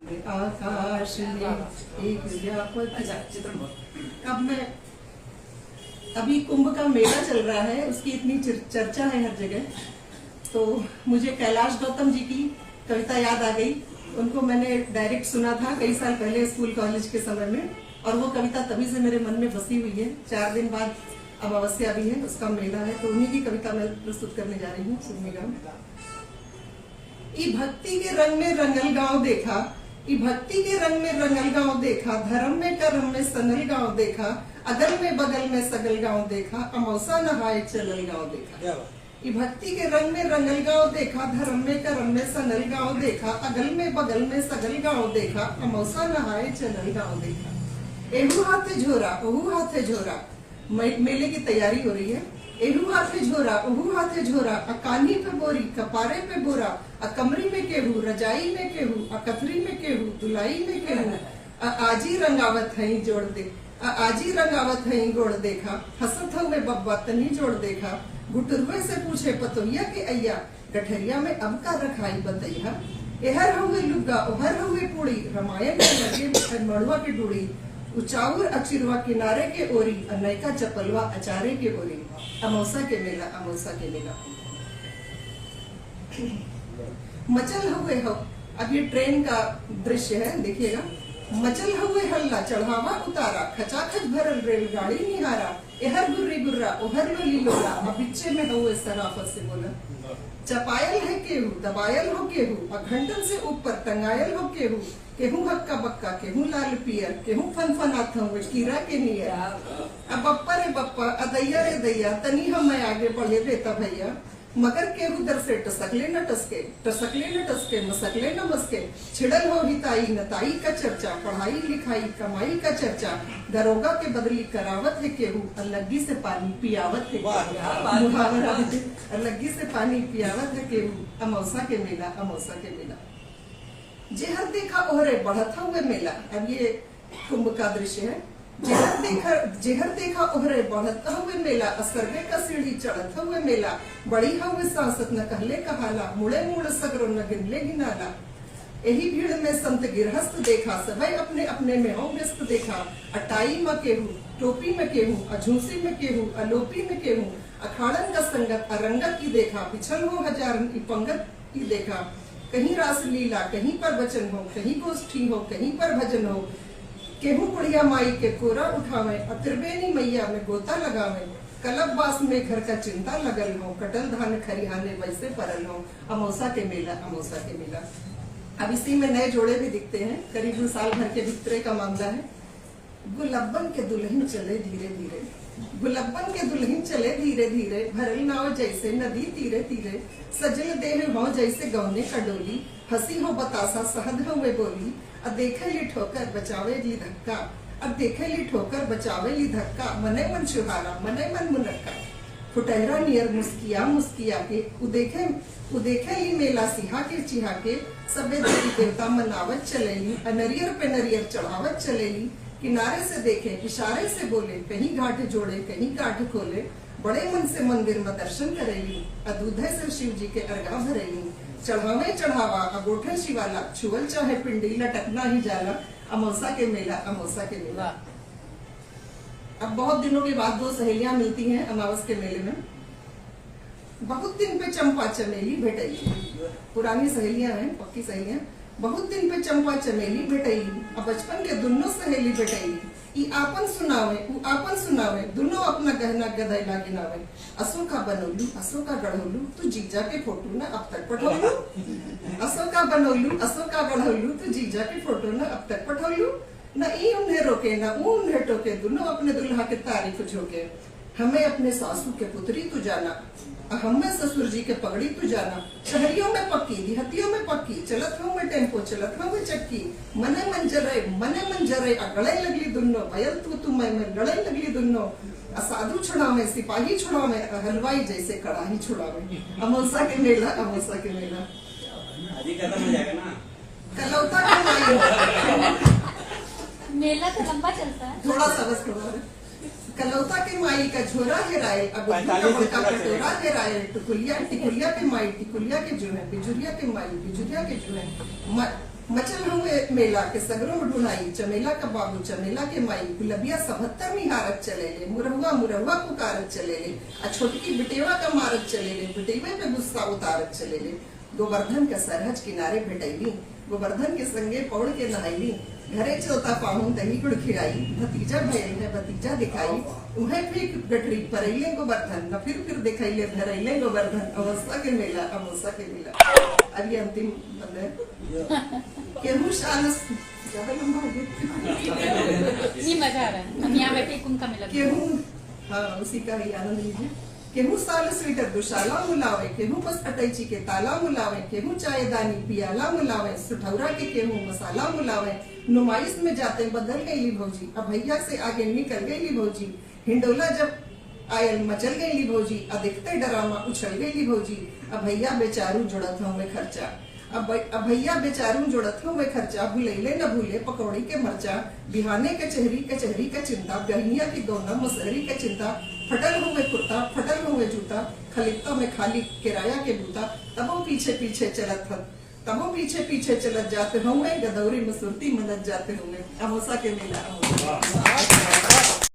आकाश में एक अब मैं अभी कुंभ का मेला चल रहा है, उसकी इतनी चर्चा है हर जगह, तो मुझे कैलाश गौतम जी की कविता याद आ गई। उनको मैंने डायरेक्ट सुना था कई साल पहले स्कूल कॉलेज के समय में, और वो कविता तभी से मेरे मन में बसी हुई है। 4 दिन बाद अमावस्या भी है, उसका मेला है, तो उन्हीं की कविता मैं प्रस्तुत करने जा रही हूँ। सुनिएगा। ई भक्ति के रंग में रंगल गांव देखा, ई भक्ति के रंग में रंगल गांव देखा, धर्म में करम में सनल गांव देखा, अगल में बगल में सगल गांव देखा, अमौसा नहाए चलल गांव देखा। ई भक्ति के रंग में रंगल गांव देखा, धर्म में करम में सनल गांव देखा, अगल में बगल में सगल गांव देखा, अमौसा नहाए चलल गांव देखा। एहू हाथे झोरा ओहू हाथे झोरा, मेले की तैयारी हो रही है। एहू हाथे झोरा ओहू हाथे झोरा, अकानी पे बोरी कपारे पे बोरा, अकमरी में केहू रजाई में केहू, अकथरी में केहू दुलाई में केहू, आजी रंगावत है जोड़ दे, आजी रंगावत है गोड़ देखा, हसत हुए बब्बा तनी जोड़ देखा, गुटुरवे से पूछे पतोहिया के अय्या, गठरिया में अब का रखाई बतैया, एहर हुए लुग्गा ओहर हुए पूड़ी, रामायण के लगे मड़ुआ की डूड़ी, उचाउर अचिरवा किनारे के ओरी, अनैका चपलवा अचारे के ओरी, अमौसा के मेला अमौसा के मेला। मचल हुए हो, अब ये ट्रेन का दृश्य है, देखिएगा। मचल हुए हल्ला चढ़ावा उतारा, खचाखच भरल रेलगाड़ी निहारा, एहर गुर्री गुर्रा ओहर लोली लोला, अब बिच्चे में हुए सराफत से बोला। चपायल है केहू दबायल हो केहू, घंटन से ऊपर टंगायल हो केहू, केहू हक्का बक्का केहू लाल पियर, केहू फनफनात हुए कीरा के नियर। अब बप्पा रे बप्पा अदैया रे दैया, तनी हम आगे बढ़े देता भैया, मगर केहू दर से टसकले न टसके, टसकले न टसके, मसकले न मसके, छिड़ल हो हिताई नताई का चर्चा, पढ़ाई लिखाई कमाई का चर्चा, दरोगा के बदली करावत है केहू, अलग्गी से पानी पियावत है, अलग्गी से पानी पियावत है केहू, अमौसा के मेला अमौसा के मेला। जेहर देखा ओहरे बढ़त हुए मेला, अब ये कुंभ का दृश्य है। जेहर देखा ओहरे बढ़त हुए मेला, असरगे का सीढ़ी चढ़त हुए मेला, बड़ी हुए सांसत न कहले कहाला, मुड़े मुड़ सगरो न गिनले गिनाला। यही भीड़ में संत गिरहस्त देखा, सभई अपने अपने में हो व्यस्त देखा, अटाई में केहू टोपी में केहू, अझूसी में केहू अलोपी में केहू, अखाड़न का संगत अरंगत की देखा, पिछल हो हजारन की पंगत की देखा, कहीं रास लीला कहीं पर वचन हो, कहीं गोष्ठी हो कहीं पर भजन हो, केहू बुढ़िया माई के कोरा उठावे, त्रिवेणी मैया में गोता लगावे, कलब बास में घर का चिंता लगल हो, कटल धान खरिहाने वैसे परल हो, अमौसा के मेला अमौसा के मेला। अब इसी में नए जोड़े भी दिखते हैं, करीब साल भर के भीतरे का मामला है। गुलब्बन के दुल्हन चले धीरे धीरे, गुलब्बन के दुल्हन चले धीरे धीरे, भरल नाव जैसे नदी तीरे तीरे, सजल देह हो जैसे गौने का डोली, हंसी हो बतासा सहद हुए बोली, अब देखे ली ठोकर बचावे ली धक्का, अब देखे ली ठोकर बचावे ली धक्का, मने मन सुहारा मने मन मुनक्का, फुटहरा नियर मुस्किया मुस्किया के, उदेखे ली मेला सिहा के चिहा के, सबे देवी देवता मनावत चलेली, नरियर पे नरियर चढ़ावत चलेली, किनारे से देखे इशारे से बोले, कहीं घाट जोड़े कहीं काठ खोले, बड़े मन से मंदिर में दर्शन करेली, दूधे से शिव जी के अर्घा भरेली, चढ़ावे चढ़ावा अगोठे शिवाला, छुअल चाहे पिंडी लटकना ही जाला, अमौसा के मेला अमौसा के मेला। अब बहुत दिनों के बाद 2 सहेलियां मिलती हैं अमावस के मेले में। बहुत दिन पे चंपा चमेली भेटैली, पुरानी सहेलियां हैं, पक्की सहेलियां। बहुत दिन पे चंपा चमेली भेटैली, अब बचपन के दोनों सहेली भेटैली, ई आपन सुनावे उ आपन सुनावे, दोनों अपना गहना गधैला गिनावे, असो का बनोलू असो का गढ़ोलू, तू जीजा के फोटो न अब तक पठोलू, असो का बनोलू असो का गढ़ोलू, तू जीजा के फोटो न अब तक पठोलू, न ई उन्हें रोके न ऊ उन्हें टोके, दोनों अपने दुल्हा के तारीफ झोंके, हमें अपने सासू के पुत्री तू जाना, हमें ससुर जी के पगड़ी तू जाना, शहरियों में पक्की देहतियों में पक्की, चलत हूँ मैं टेम्पो चलत हूँ मैं चक्की, मने मन जरे अगड़े लगली दुन्नो, बयल तू मैं लड़े लगली दुन्नो, असाधु छुड़ावे सिपाही छुड़ावे, हलवाई जैसे कड़ाही छुड़ावे, अमौसा के मेला अमौसा के मेला। कलौता के मेला तो लंबा चलता है, थोड़ा सा बस थोड़ा। कलौता के माई का झोरा हेराए, अब का कटोरा हेराए, टिकुलिया के माई टिकुलिया के जो है, बिजुरिया के माई बिजुरिया के जो है, मचल हुए मेला के सगरों में ढुनाई, चमेला का बाबू चमेला के माई, गुलबिया 77 निहारत चले ले, मुरहुआ मुरहुआ पुकारत चले ले, आ छोटकी बिटेवा का मारत चले ले, बिटेवे पे गुस्सा उतारत चले ले। गोवर्धन के सरहज किनारे भेटैली, गोवर्धन के संगे पौड़ के नहाईली, घरे चौथा पाहुन दही गुड़ खिलाई, भतीजा भयल है भतीजा दिखाई, उन्हें फिर गठरी परैले गोवर्धन, न फिर दिखाइले धरैले गोवर्धन, अवस्था के मेला अमोसा के मेला। अब ये अंतिम बंद है। केहू शाल ज्यादा लंबा हो गया। नहीं मजा आ रहा है, हम यहाँ बैठे कुंभ का मेला। केहू, हाँ उसी का ही आनंद लीजिए। केहू साल स्वेटर दुशाला मुलावे, केहू बस अटैची के ताला मुलावे, केहू चाय दानी पियाला मुलावे, सुठौरा के केहू मसाला मुलावे, नुमाइश में जाते बदल गई भौजी, अब भैया से आगे निकल गई भौजी, हिंडोला जब आयल मचल गई भौजी, अधिकते डरामा उछल गई भौजी, अब भैया बेचारू जुड़त हूँ मैं खर्चा, अब भैया बेचारू जुड़त हूँ मैं खर्चा, भूले न भूले पकौड़ी के मरचा, बिहाने कचहरी का चिंता, बहनिया की गौना मसहरी का चिंता, फटल हुए कुर्ता फटल हुए जूता, खलिफ्ता में खाली किराया के बूता, तबो पीछे पीछे चलत हत, तबो पीछे पीछे चलत जाते होंगे, गदौरी में सुरती मदद जाते होंगे। अमोसा के मेला।